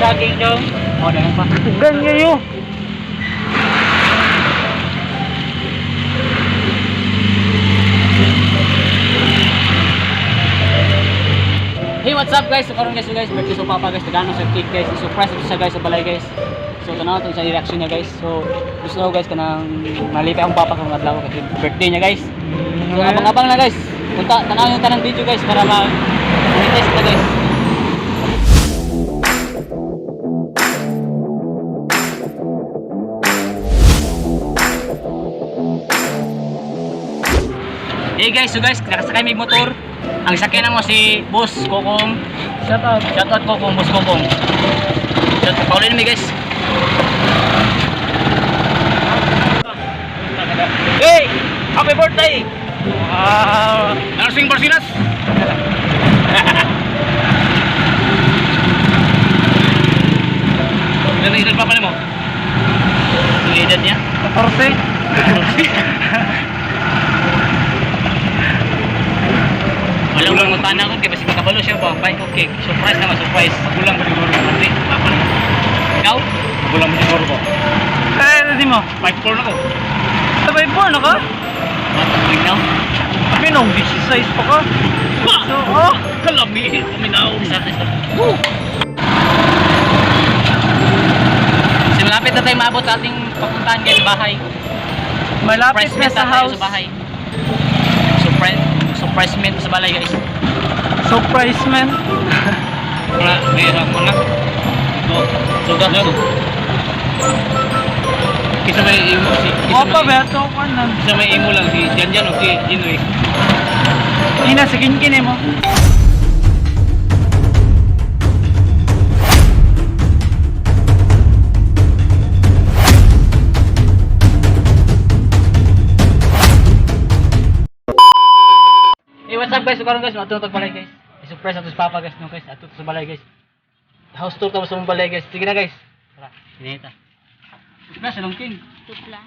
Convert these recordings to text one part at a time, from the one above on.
saging dong. Oh, dahan pa. Tugan kayo. Hey, what's up guys? So karon guys, birthday sa papa guys, tagano sa cake guys. Surprise sa guys sa balay guys. So tanaw to sa reaction niya guys. So gusto ko guys kanang malipay ang papa sa adlaw kasi birthday niya guys. So abang-abang na guys. Punta tanaw yung tanang video guys para ma-test na guys. Hey guys, so guys, nakasakay may motor. Ang sakyan mo si Boss Kokong. Shout out Kokong, Boss Kokong. Shout out Paulin mi guys. Hey, happy birthday. Narsing Barsinas. Ano edad pa mo? Ang edad niya? 14. Walang lang magtana ko, kaya basi magkabalo siya ba? Okay, surprise naman, surprise. Magulang ba siguro naman rin? Ikaw? Magulang ba siguro ko? Kaya na di mo? 5'4 na ko. Sa 5'4 na ka? Matapig na? Minong, 16 pa ka. So, oh! Kalami! Kuminaw! Kasi malapit na tayo maabot sa ating papuntahan kayo sa bahay. Malapit na sa house. Sa bahay. Surprise man sa balay guys. Surprise man. Wala, mayroon mo na. Sugat na. Kisa may imo si. Opa, beto ko na. Kisa may imo lang si Janjan o si Inoy. Ina, sige mo. What's up guys? So karon guys, matutog balay guys. I-surprise ato sa papa guys, no guys. Ato sa balay guys. House tour ta sa mong balay guys. Sige na guys. Tara, sinita. Plus anong king? 2 plus.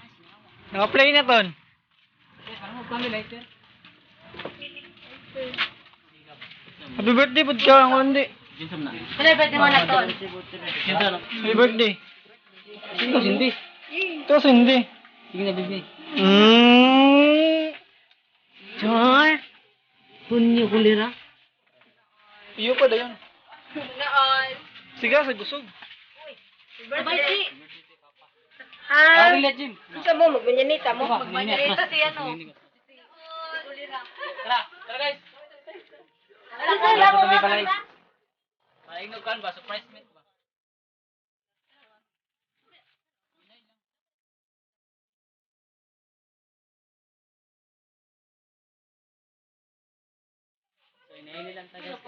Naka-play na ton. Guys, ano mo kami lighter? Happy birthday pud ka ang hindi. Jinsom na. Kaya pwede mo na to. Jinsom na. Happy birthday. Sino hindi? Ito hindi. Sige na baby. Char. Tonyo, Kulira. Iyo pa dayon. Noon. Siga sa gusog. Birthday. Ah, let Jim. Sa mo magmanyanita mo. Magmanyanita si ano. Kulira. Tara guys. Tara Kami balay. Paingog kan ba surprise meet ba? So inaini lang tayo.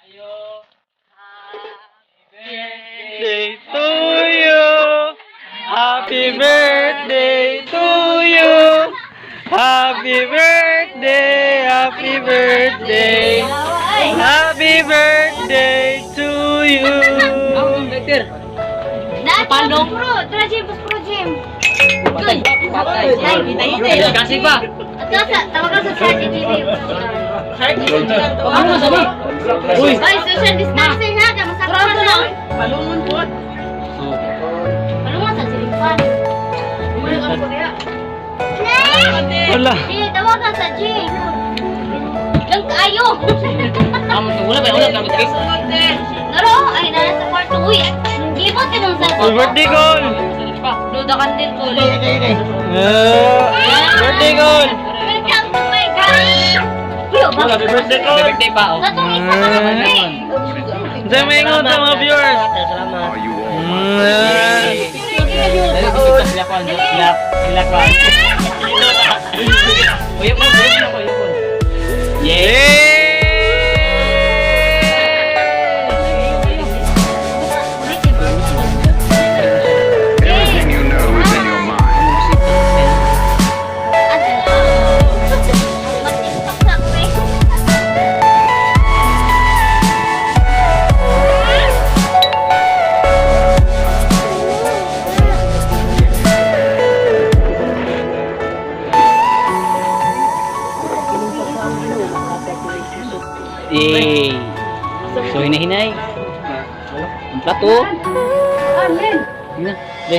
Ayo. Birthday to you. Happy birthday to you. Happy birthday, happy birthday. Happy birthday to you. Ang letter. Palong pro, tara Jim, pro Jim. Patay. Kasih pa. Tawag ka sa search engineer. Ano sabi? Uy. Ay, social distancing ha, kaya masakit ka na. Palungon po. Palungan sa silingpan. Wala. Tawag ka sa Jim. Lang kayo. Wala ba? Wala ka guys. Naro, ay nara sa kwarto. Uy, gibot ka nung sa Happy birthday call. Duda ka din ko. Birthday call. Welcome to my house. Happy birthday call. Birthday pa oh. Katong isa ka na birthday. Diyan may ingon sa mga viewers. Everything you know is in your mind. hinay-hinay. Ang plato. Sige na. Dre,